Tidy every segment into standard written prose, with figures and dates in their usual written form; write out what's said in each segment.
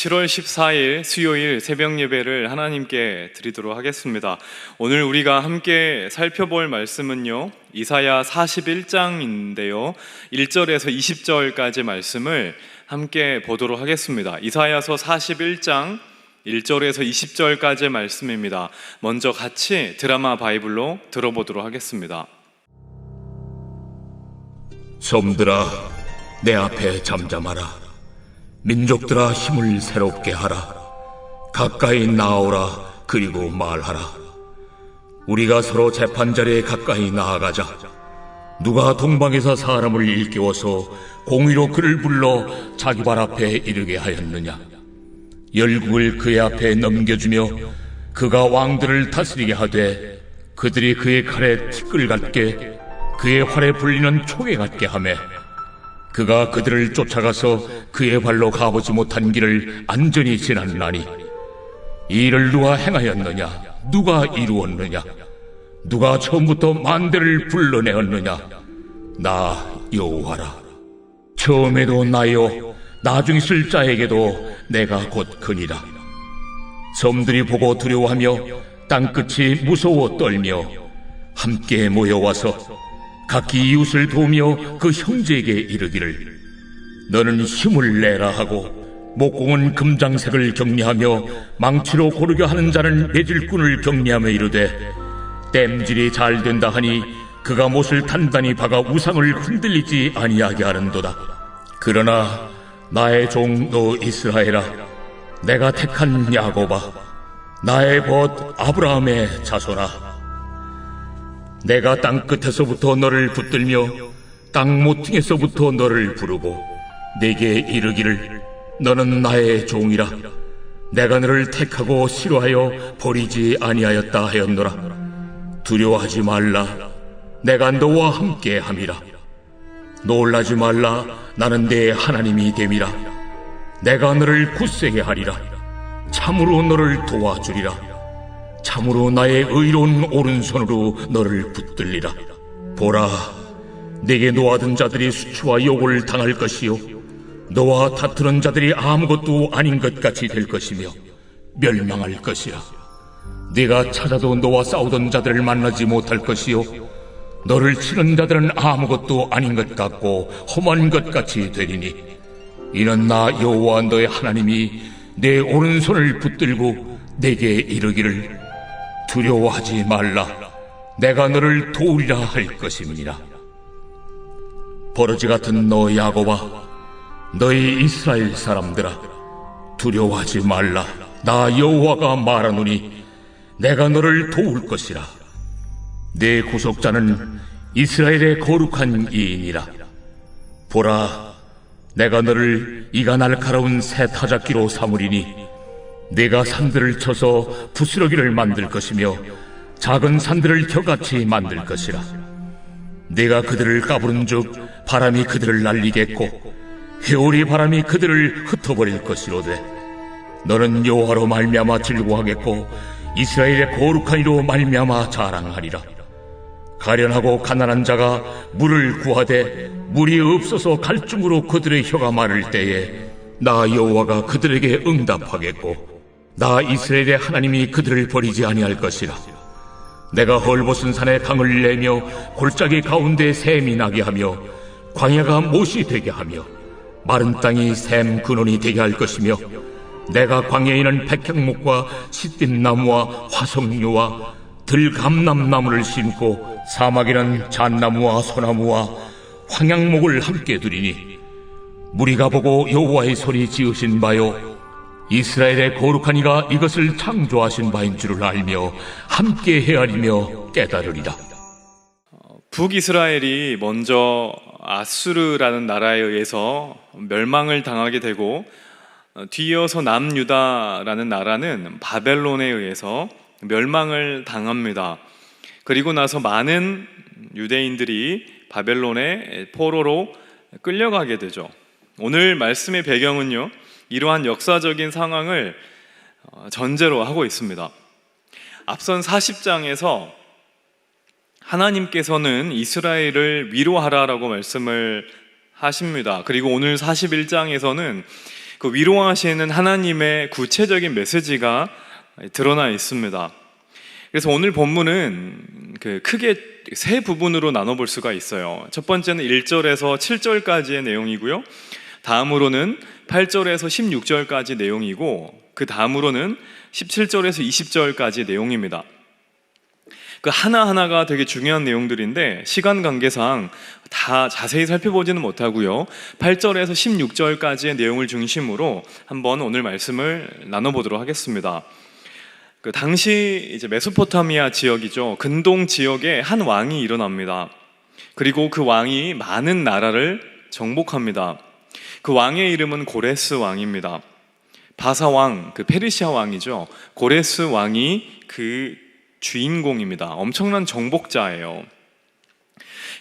7월 14일 수요일 새벽 예배를 하나님께 드리도록 하겠습니다. 오늘 우리가 함께 살펴볼 말씀은요, 이사야 41장인데요 1절에서 20절까지 말씀을 함께 보도록 하겠습니다. 이사야서 41장 1절에서 20절까지 말씀입니다. 먼저 같이 드라마 바이블로 들어보도록 하겠습니다. 섬들아, 내 앞에 잠잠하라. 민족들아, 힘을 새롭게 하라. 가까이 나오라. 그리고 말하라. 우리가 서로 재판자리에 가까이 나아가자. 누가 동방에서 사람을 일깨워서 공의로 그를 불러 자기 발 앞에 이르게 하였느냐. 열국을 그의 앞에 넘겨주며 그가 왕들을 다스리게 하되 그들이 그의 칼에 티끌 같게 그의 활에 불리는 총에 같게 하매 그가 그들을 쫓아가서 그의 발로 가보지 못한 길을 안전히 지났나니 이 일을 누가 행하였느냐? 누가 이루었느냐? 누가 처음부터 만대를 불러내었느냐? 나 여호와라. 처음에도 나요, 나중 있을 자에게도 내가 곧 그니라. 섬들이 보고 두려워하며 땅끝이 무서워 떨며 함께 모여와서 각기 이웃을 도우며 그 형제에게 이르기를 너는 힘을 내라 하고 목공은 금장색을 격리하며 망치로 고르게 하는 자는 매질꾼을 격리하며 이르되 땜질이 잘 된다 하니 그가 못을 단단히 박아 우상을 흔들리지 아니하게 하는도다. 그러나 나의 종 너 이스라엘아, 내가 택한 야곱아, 나의 벗 아브라함의 자손아, 내가 땅끝에서부터 너를 붙들며 땅 모퉁이에서부터 너를 부르고 내게 이르기를 너는 나의 종이라. 내가 너를 택하고 싫어하여 버리지 아니하였다 하였노라. 두려워하지 말라. 내가 너와 함께 함이라. 놀라지 말라. 나는 내 하나님이 됨이라. 내가 너를 굳세게 하리라. 참으로 너를 도와주리라. 참으로 나의 의로운 오른손으로 너를 붙들리라. 보라, 네게 노하던 자들이 수치와 욕을 당할 것이요 너와 다투는 자들이 아무것도 아닌 것 같이 될 것이며 멸망할 것이라. 네가 찾아도 너와 싸우던 자들을 만나지 못할 것이요 너를 치는 자들은 아무것도 아닌 것 같고 험한 것 같이 되리니 이는 나 여호와 너의 하나님이 내 오른손을 붙들고 내게 이르기를 두려워하지 말라. 내가 너를 도우리라 할 것임이니라. 버러지 같은 너 야곱아, 너희 이스라엘 사람들아, 두려워하지 말라. 나 여호와가 말하노니 내가 너를 도울 것이라. 내 구속자는 이스라엘의 거룩한 이인이라. 보라, 내가 너를 이가 날카로운 새 타작기로 삼으리니 네가 산들을 쳐서 부스러기를 만들 것이며 작은 산들을 겨같이 만들 것이라. 네가 그들을 까부른즉 바람이 그들을 날리겠고 회오리 바람이 그들을 흩어버릴 것이로되 너는 여호와로 말미암아 즐거워하겠고 이스라엘의 거룩한 이로 말미암아 자랑하리라. 가련하고 가난한 자가 물을 구하되 물이 없어서 갈증으로 그들의 혀가 마를 때에 나 여호와가 그들에게 응답하겠고 나 이스라엘의 하나님이 그들을 버리지 아니할 것이라. 내가 헐벗은 산에 강을 내며 골짜기 가운데 샘이 나게 하며 광야가 못이 되게 하며 마른 땅이 샘 근원이 되게 할 것이며 내가 광야에는 백향목과 시띠나무와 화석류와 들감남나무를 심고 사막에는 잣나무와 소나무와 황양목을 함께 두리니 무리가 보고 여호와의 손이 지으신 바요 이스라엘의 거룩한 이가 이것을 창조하신 바인 줄을 알며 함께 헤아리며 깨달으리라. 북이스라엘이 먼저 아수르라는 나라에 의해서 멸망을 당하게 되고 뒤이어서 남유다라는 나라는 바벨론에 의해서 멸망을 당합니다. 그리고 나서 많은 유대인들이 바벨론의 포로로 끌려가게 되죠. 오늘 말씀의 배경은요, 이러한 역사적인 상황을 전제로 하고 있습니다. 앞선 40장에서 하나님께서는 이스라엘을 위로하라라고 말씀을 하십니다. 그리고 오늘 41장에서는 그 위로하시는 하나님의 구체적인 메시지가 드러나 있습니다. 그래서 오늘 본문은 크게 세 부분으로 나눠볼 수가 있어요. 첫 번째는 1절에서 7절까지의 내용이고요. 다음으로는 8절에서 16절까지 내용이고, 그 다음으로는 17절에서 20절까지 내용입니다. 그 하나하나가 되게 중요한 내용들인데 시간 관계상 다 자세히 살펴보지는 못하고요. 8절에서 16절까지의 내용을 중심으로 한번 오늘 말씀을 나눠보도록 하겠습니다. 그 당시 이제 메소포타미아 지역이죠. 근동 지역에 한 왕이 일어납니다. 그리고 그 왕이 많은 나라를 정복합니다. 그 왕의 이름은 고레스 왕입니다. 바사 왕, 그 페르시아 왕이죠. 고레스 왕이 그 주인공입니다. 엄청난 정복자예요.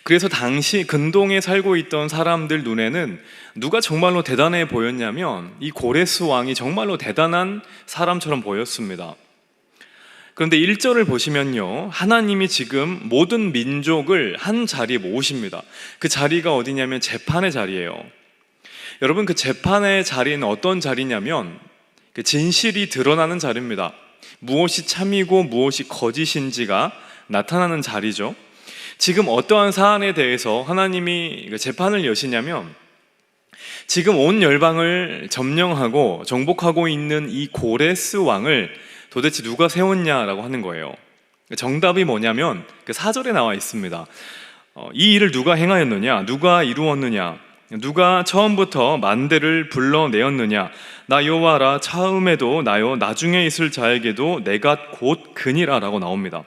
그래서 당시 근동에 살고 있던 사람들 눈에는 누가 정말로 대단해 보였냐면 이 고레스 왕이 정말로 대단한 사람처럼 보였습니다. 그런데 1절을 보시면요, 하나님이 지금 모든 민족을 한 자리에 모으십니다. 그 자리가 어디냐면 재판의 자리예요. 여러분, 그 재판의 자리는 어떤 자리냐면 그 진실이 드러나는 자리입니다. 무엇이 참이고 무엇이 거짓인지가 나타나는 자리죠. 지금 어떠한 사안에 대해서 하나님이 재판을 여시냐면 지금 온 열방을 점령하고 정복하고 있는 이 고레스 왕을 도대체 누가 세웠냐라고 하는 거예요. 정답이 뭐냐면 그 4절에 나와 있습니다. 이 일을 누가 행하였느냐, 누가 이루었느냐, 누가 처음부터 만대를 불러내었느냐, 나 여호와라, 처음에도 나요, 나중에 있을 자에게도 내가 곧 그니라 라고 나옵니다.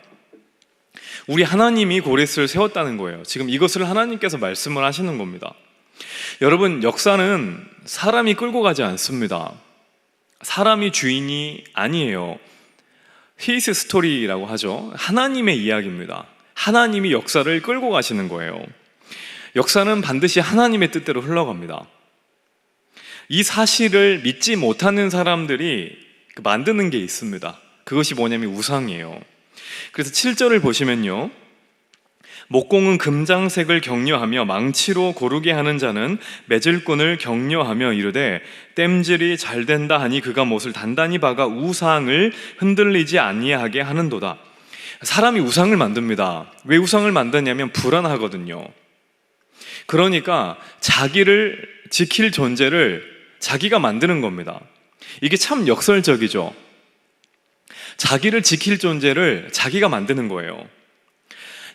우리 하나님이 고레스를 세웠다는 거예요. 지금 이것을 하나님께서 말씀을 하시는 겁니다. 여러분, 역사는 사람이 끌고 가지 않습니다. 사람이 주인이 아니에요. 히스 스토리라고 하죠. 하나님의 이야기입니다. 하나님이 역사를 끌고 가시는 거예요. 역사는 반드시 하나님의 뜻대로 흘러갑니다. 이 사실을 믿지 못하는 사람들이 만드는 게 있습니다. 그것이 뭐냐면 우상이에요. 그래서 7절을 보시면요, 목공은 금장색을 격려하며 망치로 고르게 하는 자는 매질꾼을 격려하며 이르되 땜질이 잘 된다 하니 그가 못을 단단히 박아 우상을 흔들리지 아니하게 하는도다. 사람이 우상을 만듭니다. 왜 우상을 만드냐면 불안하거든요. 그러니까 자기를 지킬 존재를 자기가 만드는 겁니다. 이게 참 역설적이죠. 자기를 지킬 존재를 자기가 만드는 거예요.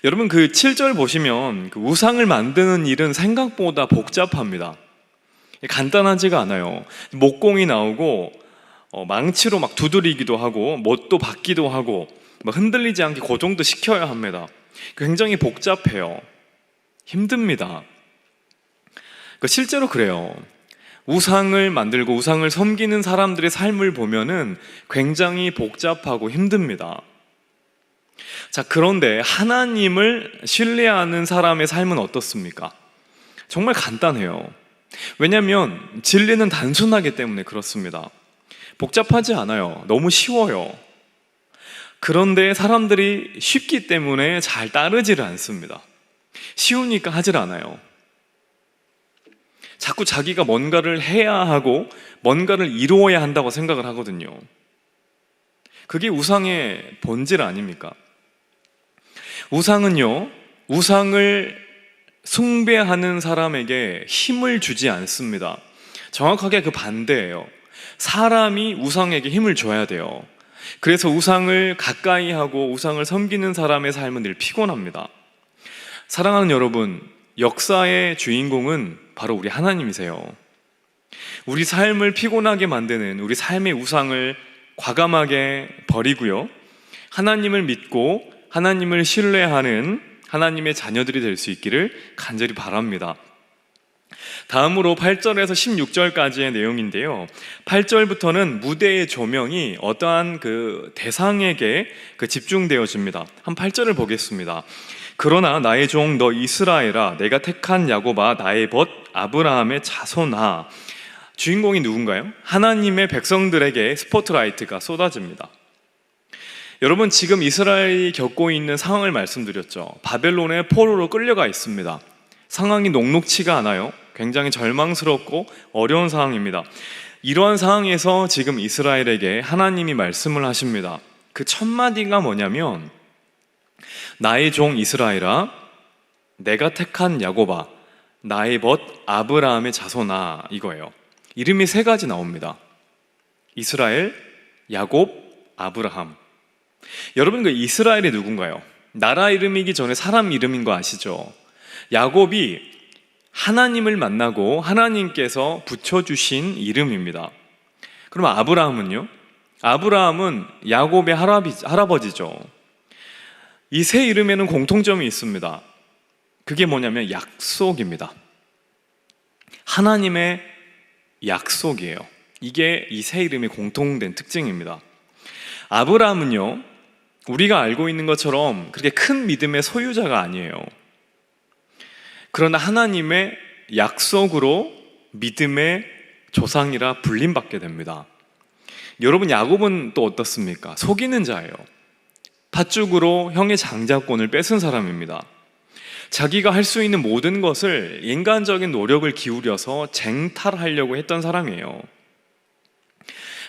여러분, 그 7절 보시면 그 우상을 만드는 일은 생각보다 복잡합니다. 간단하지가 않아요. 목공이 나오고 망치로 막 두드리기도 하고 못도 박기도 하고 막 흔들리지 않게 고정도 시켜야 합니다. 굉장히 복잡해요. 힘듭니다. 실제로 그래요. 우상을 만들고 우상을 섬기는 사람들의 삶을 보면은 굉장히 복잡하고 힘듭니다. 자, 그런데 하나님을 신뢰하는 사람의 삶은 어떻습니까? 정말 간단해요. 왜냐하면 진리는 단순하기 때문에 그렇습니다. 복잡하지 않아요. 너무 쉬워요. 그런데 사람들이 쉽기 때문에 잘 따르지를 않습니다. 쉬우니까 하질 않아요. 자꾸 자기가 뭔가를 해야 하고 뭔가를 이루어야 한다고 생각을 하거든요. 그게 우상의 본질 아닙니까? 우상은요, 우상을 숭배하는 사람에게 힘을 주지 않습니다. 정확하게 그 반대예요. 사람이 우상에게 힘을 줘야 돼요. 그래서 우상을 가까이 하고 우상을 섬기는 사람의 삶은 늘 피곤합니다. 사랑하는 여러분, 역사의 주인공은 바로 우리 하나님이세요. 우리 삶을 피곤하게 만드는 우리 삶의 우상을 과감하게 버리고요, 하나님을 믿고 하나님을 신뢰하는 하나님의 자녀들이 될 수 있기를 간절히 바랍니다. 다음으로 8절에서 16절까지의 내용인데요, 8절부터는 무대의 조명이 어떠한 그 대상에게 집중되어집니다. 한 8절을 보겠습니다. 그러나 나의 종 너 이스라엘아, 내가 택한 야곱아, 나의 벗 아브라함의 자손아. 주인공이 누군가요? 하나님의 백성들에게 스포트라이트가 쏟아집니다. 여러분, 지금 이스라엘이 겪고 있는 상황을 말씀드렸죠. 바벨론의 포로로 끌려가 있습니다. 상황이 녹록치가 않아요. 굉장히 절망스럽고 어려운 상황입니다. 이러한 상황에서 지금 이스라엘에게 하나님이 말씀을 하십니다. 그 첫 마디가 뭐냐면 나의 종 이스라엘아, 내가 택한 야곱아, 나의 벗 아브라함의 자손아, 이거예요. 이름이 세 가지 나옵니다. 이스라엘, 야곱, 아브라함. 여러분, 그 이스라엘이 누군가요? 나라 이름이기 전에 사람 이름인 거 아시죠? 야곱이 하나님을 만나고 하나님께서 붙여주신 이름입니다. 그럼 아브라함은요? 아브라함은 야곱의 할아버지죠. 이 세 이름에는 공통점이 있습니다. 그게 뭐냐면 약속입니다. 하나님의 약속이에요. 이게 이 세 이름의 공통된 특징입니다. 아브라함은요, 우리가 알고 있는 것처럼 그렇게 큰 믿음의 소유자가 아니에요. 그러나 하나님의 약속으로 믿음의 조상이라 불림받게 됩니다. 여러분, 야곱은 또 어떻습니까? 속이는 자예요. 팥죽으로 형의 장자권을 뺏은 사람입니다. 자기가 할 수 있는 모든 것을 인간적인 노력을 기울여서 쟁탈하려고 했던 사람이에요.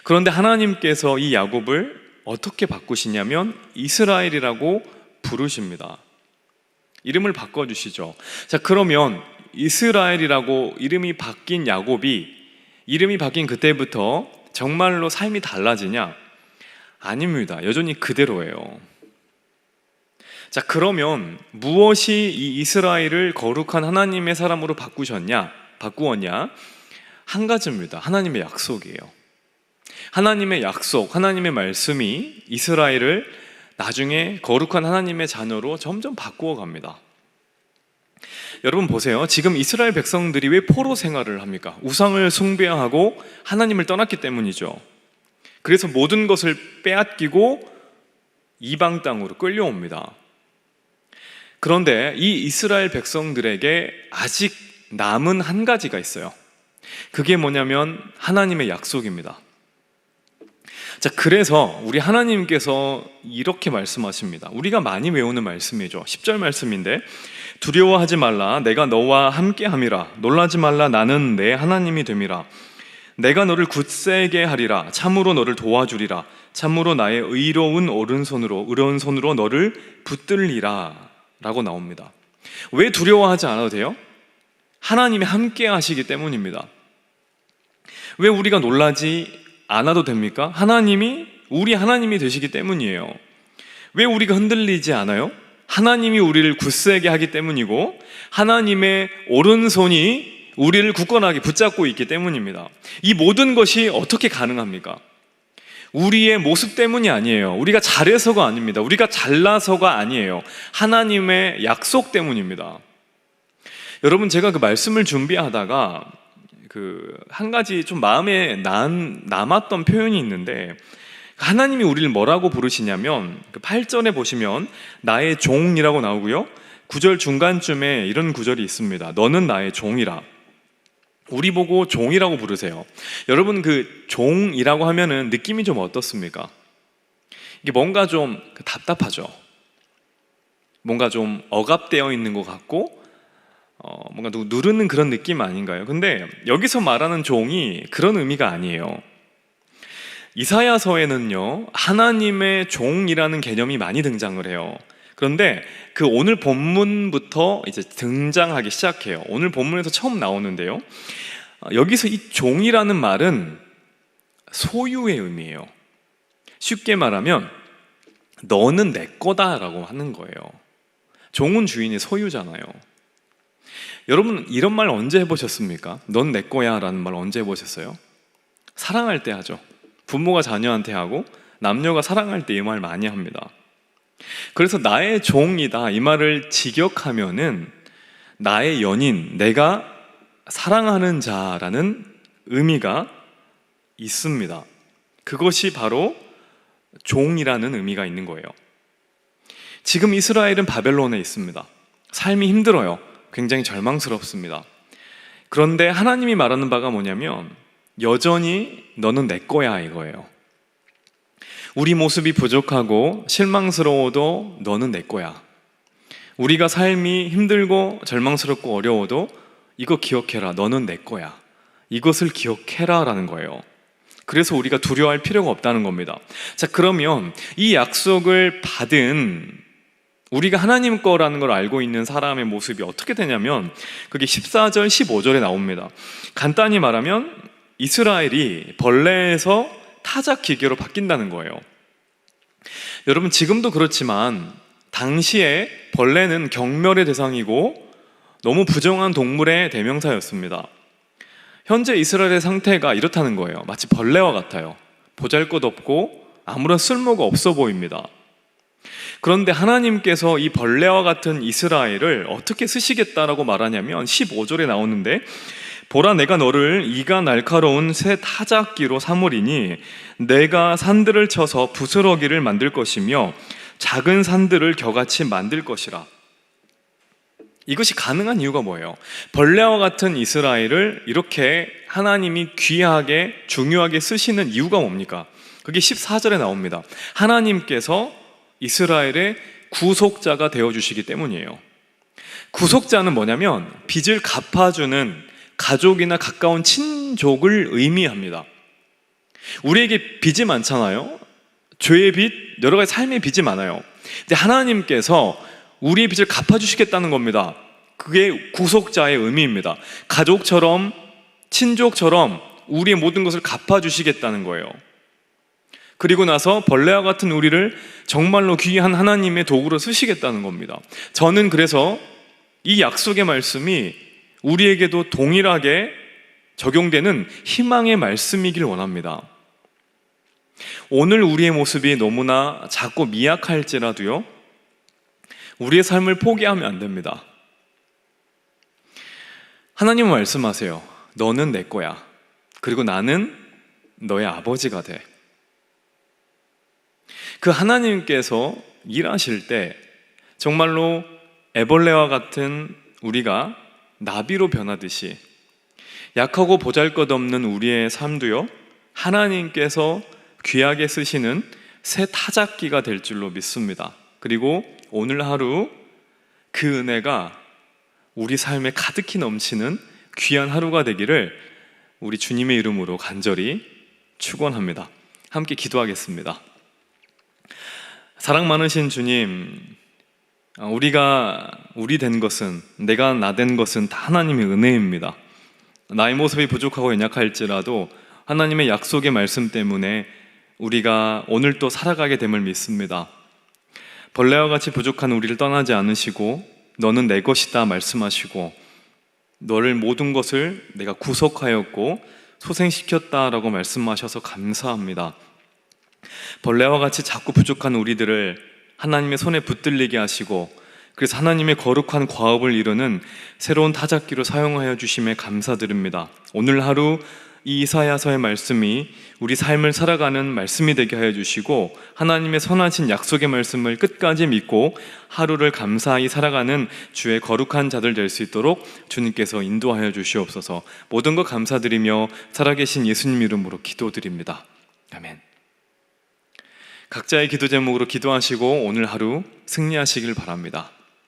그런데 하나님께서 이 야곱을 어떻게 바꾸시냐면 이스라엘이라고 부르십니다. 이름을 바꿔주시죠. 자, 그러면 이스라엘이라고 이름이 바뀐 야곱이 이름이 바뀐 그때부터 정말로 삶이 달라지냐? 아닙니다. 여전히 그대로예요. 자, 그러면 무엇이 이 이스라엘을 거룩한 하나님의 사람으로 바꾸었냐? 한 가지입니다. 하나님의 약속이에요. 하나님의 약속, 하나님의 말씀이 이스라엘을 나중에 거룩한 하나님의 자녀로 점점 바꾸어 갑니다. 여러분 보세요. 지금 이스라엘 백성들이 왜 포로 생활을 합니까? 우상을 숭배하고 하나님을 떠났기 때문이죠. 그래서 모든 것을 빼앗기고 이방 땅으로 끌려옵니다. 그런데 이 이스라엘 백성들에게 아직 남은 한 가지가 있어요. 그게 뭐냐면 하나님의 약속입니다. 자, 그래서 우리 하나님께서 이렇게 말씀하십니다. 우리가 많이 외우는 말씀이죠. 10절 말씀인데, 두려워하지 말라, 내가 너와 함께함이라. 놀라지 말라, 나는 내 하나님이 됨이라. 내가 너를 굳세게 하리라. 참으로 너를 도와주리라. 참으로 나의 의로운 오른손으로 너를 붙들리라 라고 나옵니다. 왜 두려워하지 않아도 돼요? 하나님이 함께 하시기 때문입니다. 왜 우리가 놀라지 않아도 됩니까? 우리 하나님이 되시기 때문이에요. 왜 우리가 흔들리지 않아요? 하나님이 우리를 굳세게 하기 때문이고 하나님의 오른손이 우리를 굳건하게 붙잡고 있기 때문입니다. 이 모든 것이 어떻게 가능합니까? 우리의 모습 때문이 아니에요. 우리가 잘해서가 아닙니다. 우리가 잘나서가 아니에요. 하나님의 약속 때문입니다. 여러분, 제가 그 말씀을 준비하다가 한 가지 좀 마음에 남았던 표현이 있는데, 하나님이 우리를 뭐라고 부르시냐면 8절에 보시면 나의 종이라고 나오고요, 9절 중간쯤에 이런 구절이 있습니다. 너는 나의 종이라. 우리 보고 종이라고 부르세요. 여러분, 그 종이라고 하면은 느낌이 좀 어떻습니까? 이게 뭔가 좀 답답하죠. 뭔가 좀 억압되어 있는 것 같고 뭔가 누르는 그런 느낌 아닌가요? 근데 여기서 말하는 종이 그런 의미가 아니에요. 이사야서에는요, 하나님의 종이라는 개념이 많이 등장을 해요. 그런데 그 오늘 본문부터 이제 등장하기 시작해요. 오늘 본문에서 처음 나오는데요, 여기서 이 종이라는 말은 소유의 의미예요. 쉽게 말하면 너는 내 거다라고 하는 거예요. 종은 주인의 소유잖아요. 여러분, 이런 말 언제 해보셨습니까? 넌 내 거야 라는 말 언제 해보셨어요? 사랑할 때 하죠. 부모가 자녀한테 하고 남녀가 사랑할 때 이 말 많이 합니다. 그래서 나의 종이다 이 말을 직역하면은 나의 연인, 내가 사랑하는 자라는 의미가 있습니다. 그것이 바로 종이라는 의미가 있는 거예요. 지금 이스라엘은 바벨론에 있습니다. 삶이 힘들어요. 굉장히 절망스럽습니다. 그런데 하나님이 말하는 바가 뭐냐면 여전히 너는 내 거야 이거예요. 우리 모습이 부족하고 실망스러워도 너는 내 거야. 우리가 삶이 힘들고 절망스럽고 어려워도 이거 기억해라, 너는 내 거야. 이것을 기억해라 라는 거예요. 그래서 우리가 두려워할 필요가 없다는 겁니다. 자, 그러면 이 약속을 받은 우리가 하나님 거라는 걸 알고 있는 사람의 모습이 어떻게 되냐면 그게 14절, 15절에 나옵니다. 간단히 말하면 이스라엘이 벌레에서 타작 기계로 바뀐다는 거예요. 여러분, 지금도 그렇지만 당시에 벌레는 경멸의 대상이고 너무 부정한 동물의 대명사였습니다. 현재 이스라엘의 상태가 이렇다는 거예요. 마치 벌레와 같아요. 보잘것없고 아무런 쓸모가 없어 보입니다. 그런데 하나님께서 이 벌레와 같은 이스라엘을 어떻게 쓰시겠다라고 말하냐면 15절에 나오는데, 보라, 내가 너를 이가 날카로운 새 타작기로 삼으리니 내가 산들을 쳐서 부스러기를 만들 것이며 작은 산들을 겨같이 만들 것이라. 이것이 가능한 이유가 뭐예요? 벌레와 같은 이스라엘을 이렇게 하나님이 귀하게 중요하게 쓰시는 이유가 뭡니까? 그게 14절에 나옵니다. 하나님께서 이스라엘의 구속자가 되어주시기 때문이에요. 구속자는 뭐냐면 빚을 갚아주는 가족이나 가까운 친족을 의미합니다. 우리에게 빚이 많잖아요. 죄의 빚, 여러 가지 삶의 빚이 많아요. 근데 하나님께서 우리의 빚을 갚아주시겠다는 겁니다. 그게 구속자의 의미입니다. 가족처럼, 친족처럼 우리의 모든 것을 갚아주시겠다는 거예요. 그리고 나서 벌레와 같은 우리를 정말로 귀한 하나님의 도구로 쓰시겠다는 겁니다. 저는 그래서 이 약속의 말씀이 우리에게도 동일하게 적용되는 희망의 말씀이길 원합니다. 오늘 우리의 모습이 너무나 작고 미약할지라도요, 우리의 삶을 포기하면 안 됩니다. 하나님은 말씀하세요. 너는 내 거야. 그리고 나는 너의 아버지가 돼. 그 하나님께서 일하실 때 정말로 애벌레와 같은 우리가 나비로 변하듯이 약하고 보잘것없는 우리의 삶도요, 하나님께서 귀하게 쓰시는 새 타작기가 될 줄로 믿습니다. 그리고 오늘 하루 그 은혜가 우리 삶에 가득히 넘치는 귀한 하루가 되기를 우리 주님의 이름으로 간절히 축원합니다. 함께 기도하겠습니다. 사랑 많으신 주님, 우리가 우리 된 것은, 내가 나 된 것은 다 하나님의 은혜입니다. 나의 모습이 부족하고 연약할지라도 하나님의 약속의 말씀 때문에 우리가 오늘 또 살아가게 됨을 믿습니다. 벌레와 같이 부족한 우리를 떠나지 않으시고 너는 내 것이다 말씀하시고 너를 모든 것을 내가 구속하였고 소생시켰다라고 말씀하셔서 감사합니다. 벌레와 같이 자꾸 부족한 우리들을 하나님의 손에 붙들리게 하시고 그래서 하나님의 거룩한 과업을 이루는 새로운 타작기로 사용하여 주심에 감사드립니다. 오늘 하루 이 이사야서의 말씀이 우리 삶을 살아가는 말씀이 되게 하여 주시고 하나님의 선하신 약속의 말씀을 끝까지 믿고 하루를 감사히 살아가는 주의 거룩한 자들 될 수 있도록 주님께서 인도하여 주시옵소서. 모든 것 감사드리며 살아계신 예수님 이름으로 기도드립니다. 아멘. 각자의 기도 제목으로 기도하시고 오늘 하루 승리하시길 바랍니다.